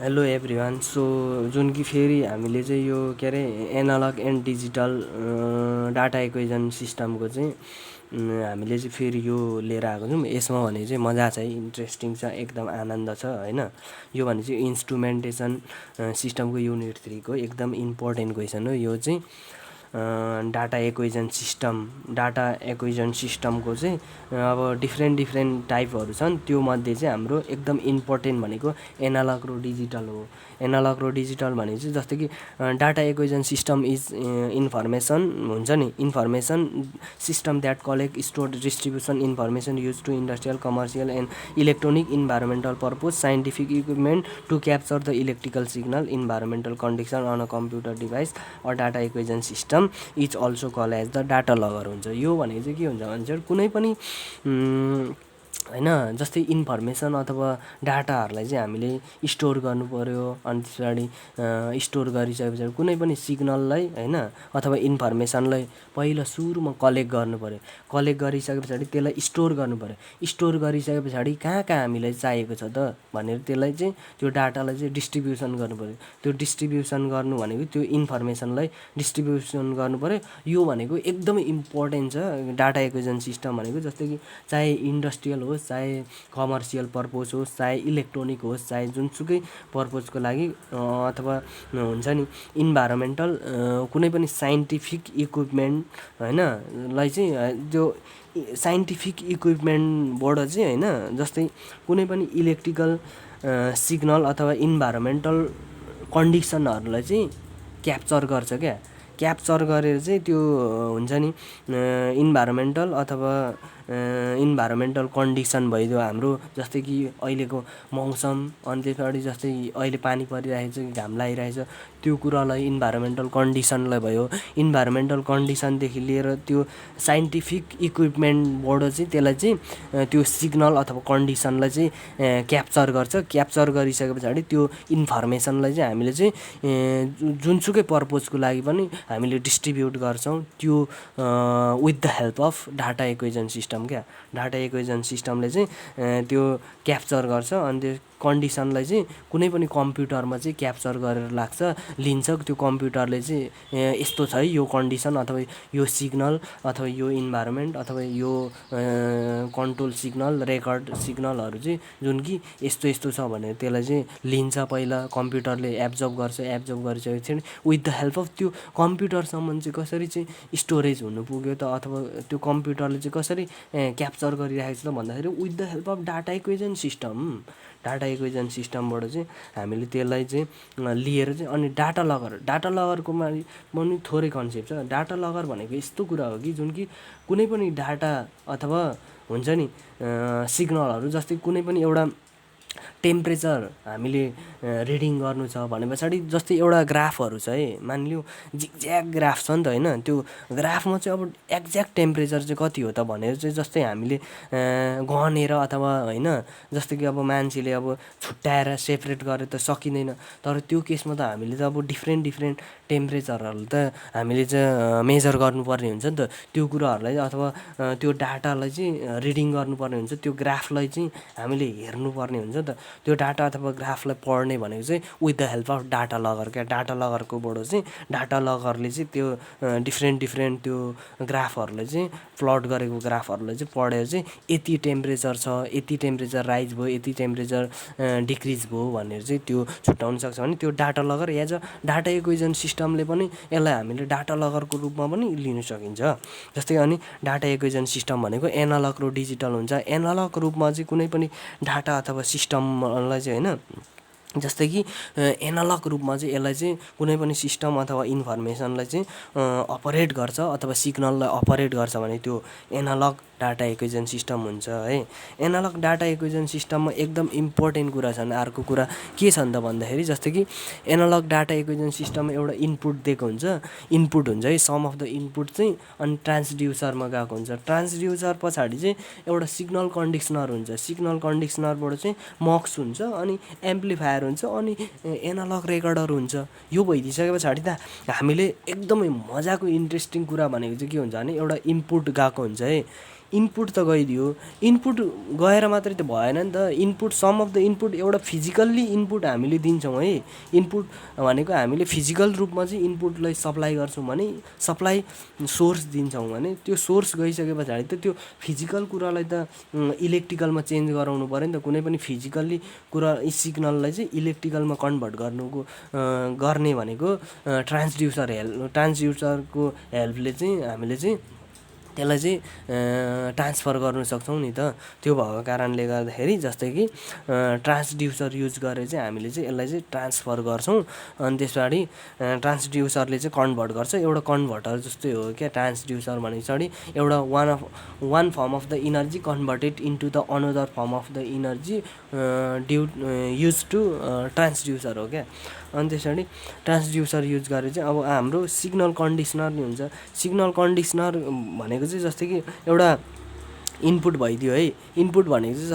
Hello everyone. So जुन कि फेरि हामीले चाहिँ यो के अरे analogue and digital data equation सिस्टमको चाहिँ हामीले चाहिँ फेरि यो लिएर आएको छौँ। यसमा भने चाहिँ मजा छ, इन्ट्रेस्टिङ छ, एकदम आनन्द छ होइन। यो भने चाहिँ इन्स्ट्रुमेन्टेसन सिस्टमको युनिट 3 को एकदम इम्पोर्टेन्ट क्वेसन हो यो चाहिँ। डाटा एक्विजन सिस्टमको चाहिँ अब डिफ्रेन्ट टाइपहरू छन्। त्यो मध्ये चाहिँ हाम्रो एकदम इम्पोर्टेन्ट भनेको एनालग र डिजिटल हो। एनालग र डिजिटल भने चाहिँ जस्तै कि data acquisition system is information हुन्छ नि, information system that collect store distribution information use to industrial commercial and electronic environmental purpose scientific equipment to capture the electrical signal environmental condition on a computer device or data acquisition system is also call as the data logger हुन्छ। यो भनेको चाहिँ के हुन्छ भने चाहिँ कुनै पनि होइन, जस्तै इन्फर्मेसन अथवा डाटाहरूलाई चाहिँ हामीले स्टोर गर्नु पऱ्यो। अनि त्यस पछाडि स्टोर गरिसके पछाडि कुनै पनि सिग्नललाई होइन अथवा इन्फर्मेसनलाई पहिला सुरुमा कलेक्ट गर्नु पऱ्यो। कलेक्ट गरिसके पछाडि त्यसलाई स्टोर गर्नु पऱ्यो। स्टोर गरिसके पछाडि कहाँ कहाँ हामीलाई चाहिएको छ त भनेर त्यसलाई चाहिँ त्यो डाटालाई चाहिँ डिस्ट्रिब्युसन गर्नु पऱ्यो। त्यो डिस्ट्रिब्युसन गर्नु भनेको त्यो इन्फर्मेसनलाई डिस्ट्रिब्युसन गर्नु पऱ्यो। यो भनेको एकदमै इम्पोर्टेन्ट छ डाटा एक्विजन सिस्टम भनेको। जस्तै कि चाहे इन्डस्ट्रियल होस्, चाहे कमर्सियल पर्पज होस्, चाहे इलेक्ट्रोनिक होस्, चाहे जुनसुकै पर्पजको लागि अथवा हुन्छ नि इन्भाइरोमेन्टल कुनै पनि साइन्टिफिक इक्विपमेन्ट होइन लाई चाहिँ त्यो साइन्टिफिक इक्विपमेन्टबाट चाहिँ होइन, जस्तै कुनै पनि इलेक्ट्रिकल सिग्नल अथवा इन्भाइरोमेन्टल कन्डिसनहरूलाई चाहिँ क्याप्चर गर्छ क्या। क्याप्चर गरेर चाहिँ त्यो हुन्छ नि इन्भाइरोमेन्टल अथवा इन्भाइरोमेन्टल कन्डिसन भइदियो हाम्रो। जस्तै कि अहिलेको मौसम, अनि त्यस पछाडि जस्तै अहिले पानी परिरहेको छ कि घाम लागिरहेको छ, त्यो कुरालाई इन्भाइरोमेन्टल कन्डिसनलाई भयो। इन्भाइरोमेन्टल कन्डिसनदेखि लिएर त्यो साइन्टिफिक इक्विपमेन्टबाट चाहिँ त्यसलाई चाहिँ त्यो सिग्नल अथवा कन्डिसनलाई चाहिँ क्याप्चर गर्छ। क्याप्चर गरिसके पछाडि त्यो इन्फर्मेसनलाई चाहिँ हामीले चाहिँ जुनसुकै पर्पजको लागि पनि हामीले डिस्ट्रिब्युट गर्छौँ। त्यो with the help of data acquisition system क्या। डाटा एक्विजन सिस्टमले चाहिँ त्यो क्याप्चर गर्छ। अनि त्यो कन्डिसनलाई चाहिँ कुनै पनि कम्प्युटरमा चाहिँ क्याप्चर गरेर लिन्छ। त्यो कम्प्युटरले चाहिँ यस्तो छ है यो कन्डिसन अथवा यो सिग्नल अथवा यो इन्भाइरोमेन्ट अथवा यो कन्ट्रोल सिग्नल रेकर्ड सिग्नलहरू चाहिँ जुन कि यस्तो यस्तो छ भनेर त्यसलाई चाहिँ लिन्छ। पहिला कम्प्युटरले एब्जर्भ गर्छ। एब्जर्भ गरिसकेपछि विथ द हेल्प अफ त्यो कम्प्युटरसम्म चाहिँ कसरी चाहिँ स्टोरेज हुनु पुग्यो त अथवा त्यो कम्प्युटरले चाहिँ कसरी क्याप्चर गरिरहेको छ त भन्दाखेरि with the help of data acquisition system. Data acquisition सिस्टमबाट चाहिँ हामीले त्यसलाई चाहिँ लिएर चाहिँ अनि डाटा लगरको पनि थोरै कन्सेप्ट छ। डाटा लगर भनेको यस्तो कुरा हो कि जुन कि कुनै पनि डाटा अथवा हुन्छ नि सिग्नलहरू, जस्तै कुनै पनि एउटा टेम्परेचर हामीले रिडिङ गर्नु छ भने पछाडि जस्तै एउटा ग्राफहरू छ है, मानिलिउँ जिग्ज्याग ग्राफ छ नि त होइन। त्यो ग्राफमा चाहिँ अब एक्ज्याक्ट टेम्परेचर चाहिँ कति हो त भनेर चाहिँ जस्तै हामीले गनेर अथवा होइन, जस्तै कि अब मान्छेले अब छुट्याएर सेपरेट गरेर त सकिँदैन। तर त्यो केसमा त हामीले त अब डिफ्रेन्ट टेम्परेचरहरू त हामीले चाहिँ मेजर गर्नुपर्ने हुन्छ नि त। त्यो कुराहरूलाई अथवा त्यो डाटालाई चाहिँ रिडिङ गर्नुपर्ने हुन्छ। त्यो ग्राफलाई चाहिँ हामीले हेर्नुपर्ने हुन्छ नि त। त्यो डाटा अथवा ग्राफलाई पढ्ने भनेको चाहिँ with the help of data logger क्या। डाटा लगरकोबाट चाहिँ डाटा लगरले चाहिँ त्यो डिफ्रेन्ट त्यो ग्राफहरूलाई चाहिँ प्लट गरेको ग्राफहरूलाई चाहिँ पढेर चाहिँ यति टेम्परेचर छ, यति टेम्परेचर राइज भयो, यति टेम्परेचर डिक्रिज भयो भनेर चाहिँ त्यो छुट्याउन सक्छ। भने त्यो data logger as a data acquisition सिस्टमले पनि यसलाई हामीले डाटा लगरको रूपमा पनि लिन सकिन्छ। जस्तै अनि डाटा एक्विजन सिस्टम भनेको एनालग र डिजिटल हुन्छ। एनालग रूपमा चाहिँ कुनै पनि डाटा अथवा सिस्टमलाई चाहिँ होइन, जस्तै कि एनालग रूपमा चाहिँ यसलाई चाहिँ कुनै पनि सिस्टम अथवा इन्फर्मेसनलाई चाहिँ अपरेट गर्छ अथवा सिग्नललाई अपरेट गर्छ भने त्यो एनालग डाटा एक्विजन सिस्टम हुन्छ है। एनालग डाटा एक्विजन सिस्टममा एकदम इम्पोर्टेन्ट कुरा छन्। अर्को कुरा के छन् त भन्दाखेरि जस्तै कि एनालग डाटा एक्विजन सिस्टममा एउटा इनपुट दिएको हुन्छ। इनपुट हुन्छ है, सम अफ द इनपुट चाहिँ अनि ट्रान्सड्युसरमा गएको हुन्छ। ट्रान्सड्युसर पछाडि चाहिँ एउटा सिग्नल कन्डिसनर हुन्छ। सिग्नल कन्डिसनरबाट चाहिँ मक्स हुन्छ, अनि एम्प्लिफायर हुन्छ, अनि एनालग रेकर्डर हुन्छ। यो भइदिइसके पछाडि त हामीले एकदमै मजाको इन्ट्रेस्टिङ कुरा भनेको चाहिँ के हुन्छ भने एउटा इनपुट गएको हुन्छ है। इनपुट त गइदियो, इनपुट गएर मात्रै त भएन नि त। Input sum of the input एउटा फिजिकल्ली इनपुट हामीले दिन्छौँ है। इनपुट भनेको हामीले फिजिकल रूपमा चाहिँ इनपुटलाई सप्लाई गर्छौँ भने, सप्लाई सोर्स दिन्छौँ भने, त्यो सोर्स गइसके पछाडि त त्यो फिजिकल कुरालाई त इलेक्ट्रिकलमा चेन्ज गराउनु पऱ्यो नि त। कुनै पनि फिजिकल्ली कुरा सिग्नललाई चाहिँ इलेक्ट्रिकलमा कन्भर्ट गर्ने भनेको ट्रान्सड्युसरको हेल्पले चाहिँ हामीले चाहिँ त्यसलाई चाहिँ ट्रान्सफर गर्नु सक्छौँ नि त। त्यो भएको कारणले गर्दाखेरि जस्तै कि ट्रान्सड्युसर युज गरेर चाहिँ हामीले चाहिँ यसलाई चाहिँ ट्रान्सफर गर्छौँ। अनि त्यस पछाडि ट्रान्सड्युसरले चाहिँ कन्भर्ट गर्छ। एउटा कन्भर्टर जस्तै हो क्या ट्रान्सड्युसर भने पछाडि एउटा one form of the energy converted into the another form of the energy use to transducer हो क्या। अनि त्यसरी ट्रान्सड्युसर युज गरेर चाहिँ अब हाम्रो सिग्नल कन्डिसनर नि हुन्छ। सिग्नल कन्डिसनर भनेको चाहिँ जस्तै कि एउटा इनपुट भइदियो है। इनपुट भनेको चाहिँ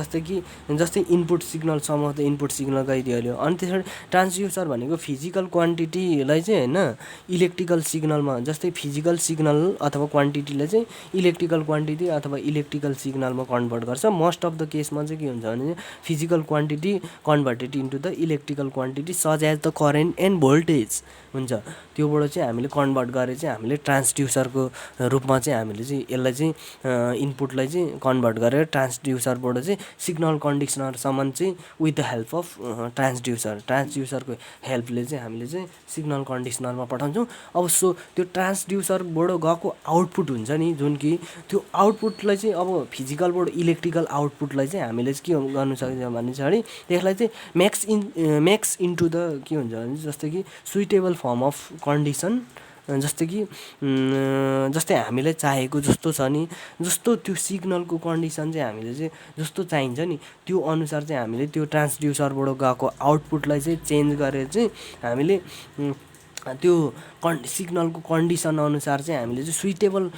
जस्तै input signal some of the input signal गइदियो। अनि त्यसरी ट्रान्सड्युसर भनेको फिजिकल क्वान्टिटीलाई चाहिँ होइन इलेक्ट्रिकल सिग्नलमा, जस्तै फिजिकल सिग्नल अथवा क्वान्टिटीलाई चाहिँ इलेक्ट्रिकल क्वान्टिटी अथवा इलेक्ट्रिकल सिग्नलमा कन्भर्ट गर्छ। मोस्ट अफ द केसमा चाहिँ के हुन्छ भने physical quantity converted into the electrical quantity such as the current and voltage हुन्छ। त्योबाट चाहिँ हामीले कन्भर्ट गरेर चाहिँ हामीले ट्रान्सड्युसरको रूपमा चाहिँ हामीले चाहिँ यसलाई चाहिँ इनपुटलाई चाहिँ कन्भर्ट गरेर ट्रान्सड्युसरबाट चाहिँ सिग्नल कन्डिसनरसम्म चाहिँ विथ द हेल्प अफ ट्रान्सड्युसरको हेल्पले चाहिँ हामीले चाहिँ सिग्नल कन्डिसनरमा पठाउँछौँ। अब त्यो ट्रान्सड्युसरबाट गएको आउटपुट हुन्छ नि जुन कि त्यो आउटपुटलाई चाहिँ अब फिजिकलबाट इलेक्ट्रिकल आउटपुटलाई चाहिँ हामीले चाहिँ के गर्नु सक्छ भने चाहिँ त्यसलाई चाहिँ म्याक्स इन्टु द के हुन्छ भने जस्तै कि सुइटेबल फर्म अफ कन्डिसन, जस्तै हामीले चाहेको जस्तो छ नि, जस्तो त्यो सिग्नलको कन्डिसन चाहिँ हामीले चाहिँ जस्तो चाहिन्छ नि त्यो अनुसार चाहिँ हामीले त्यो ट्रान्सड्युसरबाट गएको आउटपुटलाई चाहिँ चेन्ज गरेर चाहिँ हामीले त्यो सिग्नलको कन्डिसन अनुसार चाहिँ हामीले चाहिँ सुइटेबल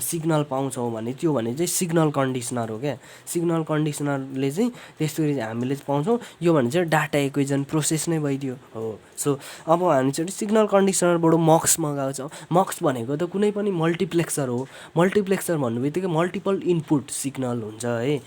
सिग्नल पाउँछौँ भने त्यो भने चाहिँ सिग्नल कन्डिसनर हो क्या। सिग्नल कन्डिसनरले चाहिँ त्यसरी हामीले पाउँछौँ। यो भने चाहिँ डाटा इक्वेसन प्रोसेस नै भइदियो हो। सो अब हामी चाहिँ सिग्नल कन्डिसनरबाट मक्स मगाउँछौँ। मक्स भनेको त कुनै पनि मल्टिप्लेक्सर हो। मल्टिप्लेक्सर भन्नु बित्तिकै मल्टिपल इनपुट सिग्नल हुन्छ है।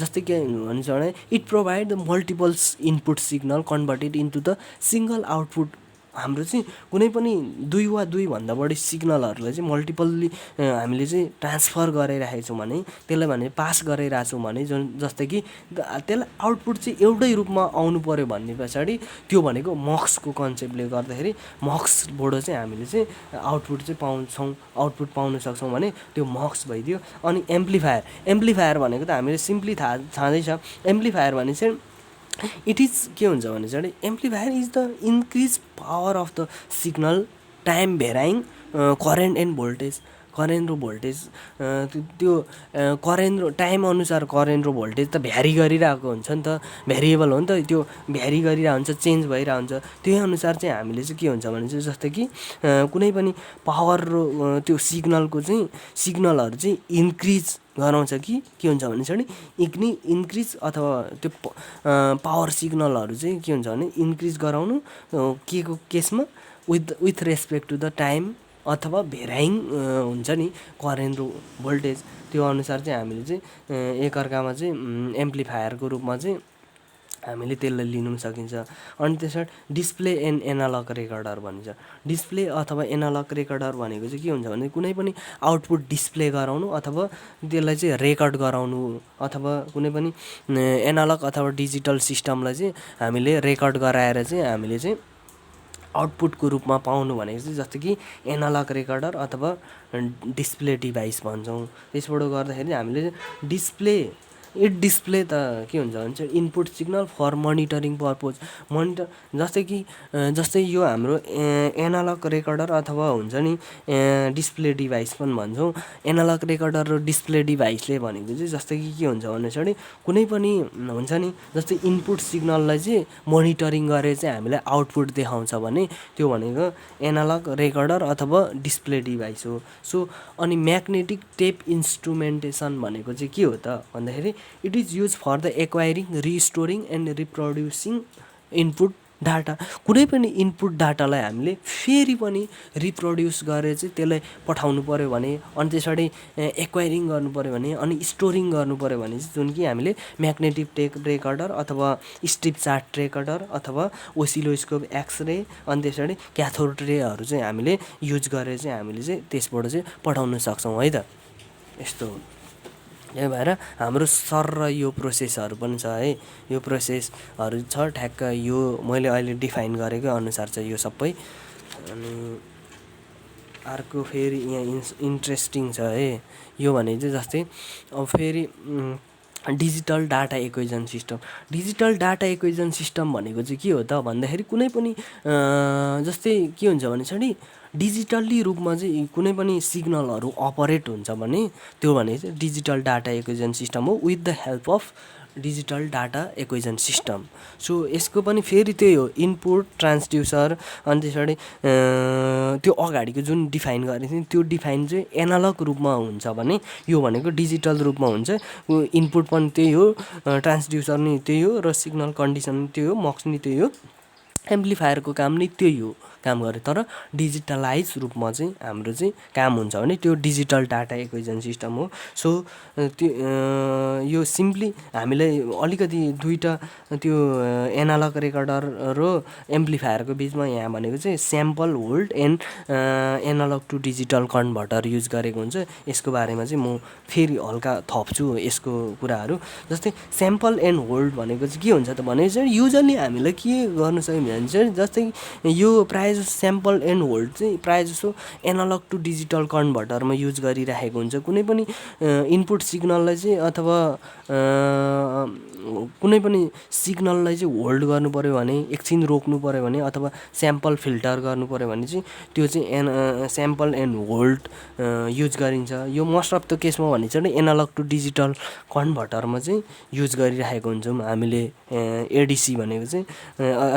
जस्तै के भन्छ भने it provide the multiples input signal converted into the single output. हाम्रो चाहिँ कुनै पनि दुई वा दुईभन्दा बढी सिग्नलहरूलाई चाहिँ मल्टिपल्ली हामीले चाहिँ ट्रान्सफर गरिरहेको छौँ भने त्यसलाई भने पास गरिरहेको छौँ भने जस्तै कि त्यसलाई आउटपुट चाहिँ एउटै रूपमा आउनु पऱ्यो भन्ने पछाडि त्यो भनेको मक्सको कन्सेप्टले गर्दाखेरि मक्सबाट चाहिँ हामीले चाहिँ आउटपुट चाहिँ पाउन सक्छौँ भने त्यो मक्स भइदियो। अनि एम्प्लिफायर भनेको त हामीले सिम्पली थाहै छ। एम्प्लिफायर भने चाहिँ इट इज के हुन्छ भने चाहिँ amplifier is the increase power of the signal time varying current and voltage. Current र भोल्टेज त्यो करेन्ट र टाइम अनुसार करेन्ट र भोल्टेज त भ्यारी गरिरहेको हुन्छ नि त। भेरिएबल हो नि त, त्यो भ्यारी गरिरहेको हुन्छ, चेन्ज भइरहेको हुन्छ। त्यही अनुसार चाहिँ हामीले चाहिँ के हुन्छ भने चाहिँ जस्तै कि कुनै पनि पावर र त्यो सिग्नलहरू चाहिँ इन्क्रिज गराउँछ कि के हुन्छ भने चाहिँ इन्क्रिज अथवा त्यो पावर सिग्नलहरू चाहिँ के हुन्छ भने इन्क्रिज गराउनु के को केसमा with respect to the time अथवा भेराइङ हुन्छ नि करेन्ट र भोल्टेज। त्यो अनुसार चाहिँ हामीले चाहिँ एकअर्कामा चाहिँ एम्प्लिफायरको रूपमा चाहिँ हामीले त्यसलाई लिनु सकिन्छ। अनि त्यसबाट डिस्प्ले एन्ड एनालग रेकर्डर भनिन्छ। डिस्प्ले अथवा एनालग रेकर्डर भनेको चाहिँ के हुन्छ भने कुनै पनि आउटपुट डिस्प्ले गराउनु अथवा त्यसलाई चाहिँ रेकर्ड गराउनु अथवा कुनै पनि एनालग अथवा डिजिटल सिस्टमलाई चाहिँ हामीले रेकर्ड गराएर चाहिँ हामीले चाहिँ आउटपुटको रूपमा पाउनु भनेको चाहिँ जस्तै कि एनालग रेकर्डर अथवा डिस्प्ले डिभाइस भन्छौँ। त्यसबाट गर्दाखेरि हामीले डिस्प्ले त के हुन्छ भने चाहिँ input signal for monitoring purpose. जस्तै यो हाम्रो एनालग रेकर्डर अथवा हुन्छ नि डिस्प्ले डिभाइस पनि भन्छौँ। एनालग रेकर्डर र डिस्प्ले डिभाइसले भनेको चाहिँ जस्तै कि के हुन्छ भने चाहिँ कुनै पनि हुन्छ नि जस्तै इनपुट सिग्नललाई चाहिँ मोनिटरिङ गरेर चाहिँ हामीलाई आउटपुट देखाउँछ भने त्यो भनेको एनालग रेकर्डर अथवा डिस्प्ले डिभाइस हो। सो अनि म्याग्नेटिक टेप इन्स्ट्रुमेन्टेसन भनेको चाहिँ के हो त भन्दाखेरि it is use for the acquiring, restoring and reproducing input data कुनै पनि इनपुट डाटालाई हामीले फेरि पनि रिप्रोड्युस गरेर चाहिँ त्यसलाई पठाउनु पऱ्यो भने अनि त्यसरी एक्वायरिङ गर्नु पऱ्यो भने अनि स्टोरिङ गर्नु पऱ्यो भने चाहिँ जुन कि हामीले म्याग्नेटिक टेप रेकर्डर अथवा स्ट्रिप चार्ट रेकर्डर अथवा ओसिलोस्कोप एक्सरे अनि त्यसरी क्याथोड रेहरू चाहिँ हामीले युज गरेर चाहिँ हामीले चाहिँ त्यसबाट चाहिँ पठाउन सक्छौँ है त। यस्तो हो। त्यही भएर हाम्रो सर र यो प्रोसेसहरू पनि छ है, यो प्रोसेसहरू छ ठ्याक्क यो मैले अहिले डिफाइन गरेको अनुसार चाहिँ यो सबै। अनि अर्को फेरि यहाँ इन्ट्रेस्टिङ छ है, यो भने चाहिँ जस्तै अब फेरि digital data acquisition system. Digital data acquisition system भनेको चाहिँ के हो त भन्दाखेरि कुनै पनि जस्तै के हुन्छ भने चाहिँ डिजिटल्ली रूपमा चाहिँ कुनै पनि सिग्नलहरू अपरेट हुन्छ भने त्यो भने चाहिँ डिजिटल डाटा एक्विजन सिस्टम हो with the help of digital data acquisition system. So यसको पनि फेरि त्यही हो, इनपुट ट्रान्सड्युसर अनि त्यसरी त्यो अगाडिको जुन डिफाइन गरेको थिएँ त्यो डिफाइन चाहिँ एनालग रूपमा हुन्छ भने यो भनेको डिजिटल रूपमा हुन्छ। इनपुट पनि त्यही हो, ट्रान्सड्युसर नि त्यही हो र सिग्नल कन्डिसन नि त्यही हो, मक्स नि त्यही हो, एम्प्लिफायरको काम नि त्यही हो काम गरे। तर डिजिटलाइज रूपमा चाहिँ हाम्रो चाहिँ काम हुन्छ भने त्यो डिजिटल डाटा एक्विजन सिस्टम हो। सो त्यो यो सिम्पली हामीलाई अलिकति दुईवटा त्यो एनालग रेकर्डर र एम्प्लिफायरको बिचमा यहाँ भनेको चाहिँ sample hold and analog to digital converter use गरेको हुन्छ। यसको बारेमा चाहिँ म फेरि हल्का थप्छु यसको कुराहरू। जस्तै स्याम्पल एन्ड होल्ड भनेको चाहिँ के हुन्छ त भने चाहिँ युजली हामीलाई के गर्नु सक्यो भने चाहिँ जस्तै यो प्रायः जस्तो स्याम्पल एन्ड होल्ड चाहिँ प्रायः जस्तो एनालग टु डिजिटल कन्भर्टरमा युज गरिराखेको हुन्छ। कुनै पनि इनपुट सिग्नललाई चाहिँ अथवा कुनै पनि सिग्नललाई चाहिँ होल्ड गर्नु पऱ्यो भने, एकछिन रोक्नु पऱ्यो भने अथवा स्याम्पल फिल्टर गर्नु पऱ्यो भने चाहिँ त्यो चाहिँ स्याम्पल एन्ड होल्ड युज गरिन्छ। यो मोस्ट अफ द केसमा भने चाहिँ एनालग टु डिजिटल कन्भर्टरमा चाहिँ युज गरिराखेको हुन्छौँ हामीले। एडिसी भनेको चाहिँ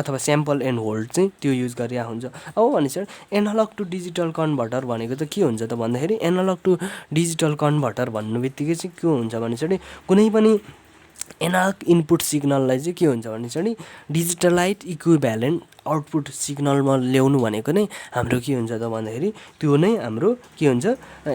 अथवा स्याम्पल एन्ड होल्ड चाहिँ त्यो युज गरिरहेको हुन्छ। अब भने चाहिँ एनालग टु डिजिटल कन्भर्टर भनेको त के हुन्छ त भन्दाखेरि एनालग टु डिजिटल कन्भर्टर भन्नु बित्तिकै चाहिँ के हुन्छ भने चाहिँ कुनै पनि एनालग इनपुट सिग्नललाई चाहिँ के हुन्छ भने चाहिँ डिजिटलाइज इक्विभ्यालेन्ट आउटपुट सिग्नलमा ल्याउनु भनेको नै हाम्रो के हुन्छ त भन्दाखेरि त्यो नै हाम्रो के हुन्छ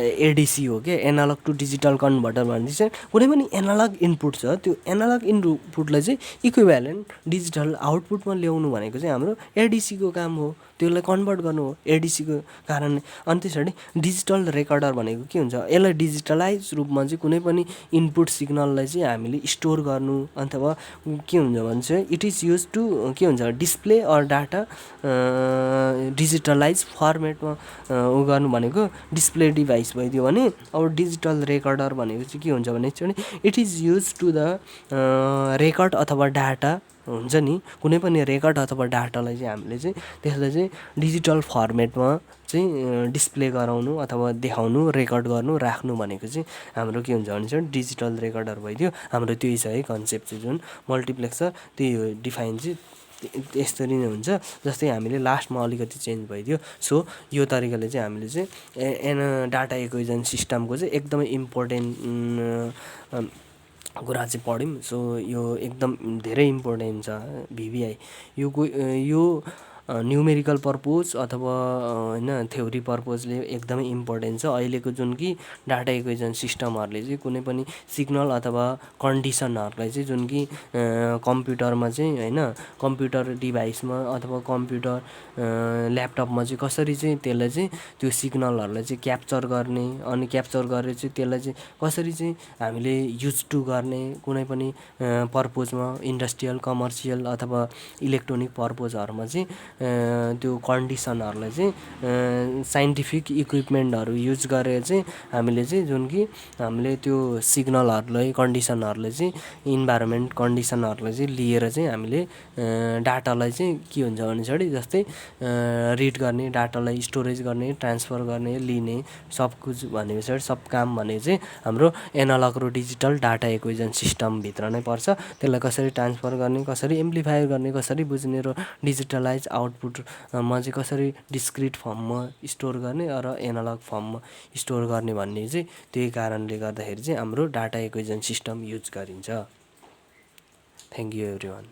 एडिसी हो क्या, एनालग टु डिजिटल कन्भर्टर भने चाहिँ कुनै पनि एनालग इनपुट छ त्यो एनालग इनपुटलाई चाहिँ इक्विभ्यालेन्ट डिजिटल आउटपुटमा ल्याउनु भनेको चाहिँ हाम्रो एडिसीको काम हो, त्यसलाई कन्भर्ट गर्नु हो एडिसीको कारणले। अनि त्यसरी डिजिटल रेकर्डर भनेको के हुन्छ, यसलाई डिजिटलाइज रूपमा चाहिँ कुनै पनि इनपुट सिग्नललाई चाहिँ हामीले स्टोर गर्नु अथवा के हुन्छ भने चाहिँ इट इज युज टु के हुन्छ डिस्प्ले अर डाटा डिजिटलाइज फर्मेटमा गर्नु भनेको डिस्प्ले डिभाइस भइदियो भने। अब डिजिटल रेकर्डर भनेको चाहिँ के हुन्छ भने चाहिँ it is use to the record अथवा डाटा हुन्छ नि, कुनै पनि रेकर्ड अथवा डाटालाई चाहिँ हामीले चाहिँ त्यसलाई चाहिँ डिजिटल फर्मेटमा चाहिँ डिस्प्ले गराउनु अथवा देखाउनु, रेकर्ड गर्नु, राख्नु भनेको चाहिँ हाम्रो के हुन्छ भने चाहिँ डिजिटल रेकर्डर भइदियो। हाम्रो त्यही छ है कन्सेप्ट चाहिँ जुन मल्टिप्लेक्सर त्यही हो, डिफाइन चाहिँ यसरी नै हुन्छ। जस्तै हामीले लास्टमा अलिकति चेन्ज भइदियो। सो यो तरिकाले चाहिँ हामीले चाहिँ डाटा एक्विजन सिस्टमको चाहिँ एकदमै इम्पोर्टेन्ट कुरा चाहिँ पढ्यौँ। सो यो एकदम धेरै इम्पोर्टेन्ट छ भिभिआई। यो न्युमेरिकल पर्पोज अथवा होइन थ्योरी पर्पोजले एकदमै इम्पोर्टेन्ट छ। अहिलेको जुन कि डाटा एक्विजन सिस्टमहरूले चाहिँ कुनै पनि सिग्नल अथवा कन्डिसनहरूलाई चाहिँ जुन कि कम्प्युटरमा चाहिँ होइन कम्प्युटर डिभाइसमा अथवा कम्प्युटर ल्यापटपमा चाहिँ कसरी चाहिँ त्यसलाई चाहिँ त्यो सिग्नलहरूलाई चाहिँ क्याप्चर गर्ने अनि क्याप्चर गरेर चाहिँ त्यसलाई चाहिँ कसरी चाहिँ हामीले युज टु गर्ने कुनै पनि पर्पोजमा इन्डस्ट्रियल कमर्सियल अथवा इलेक्ट्रोनिक पर्पोजहरूमा चाहिँ त्यो कन्डिसनहरूलाई चाहिँ साइन्टिफिक इक्विपमेन्टहरू युज गरेर चाहिँ हामीले चाहिँ जुन कि हामीले त्यो सिग्नलहरूलाई कन्डिसनहरूलाई चाहिँ इन्भाइरोमेन्ट कन्डिसनहरूलाई चाहिँ लिएर चाहिँ हामीले डाटालाई चाहिँ के हुन्छ भने चाहिँ जस्तै रिड गर्ने, डाटालाई स्टोरेज गर्ने, ट्रान्सफर गर्ने, लिने सब कुछ भनेपछि सब काम भने चाहिँ हाम्रो एनालग र डिजिटल डाटा एक्विजन सिस्टमभित्र नै पर्छ। त्यसलाई कसरी ट्रान्सफर गर्ने, कसरी एम्प्लिफायर गर्ने, कसरी बुझ्ने र डिजिटलाइज आउटपुटमा चाहिँ कसरी डिस्क्रिट फर्ममा स्टोर गर्ने र एनालग फर्ममा स्टोर गर्ने भन्ने चाहिँ त्यही कारणले गर्दाखेरि चाहिँ हाम्रो डाटा एक्विजन सिस्टम युज गरिन्छ। Thank you everyone.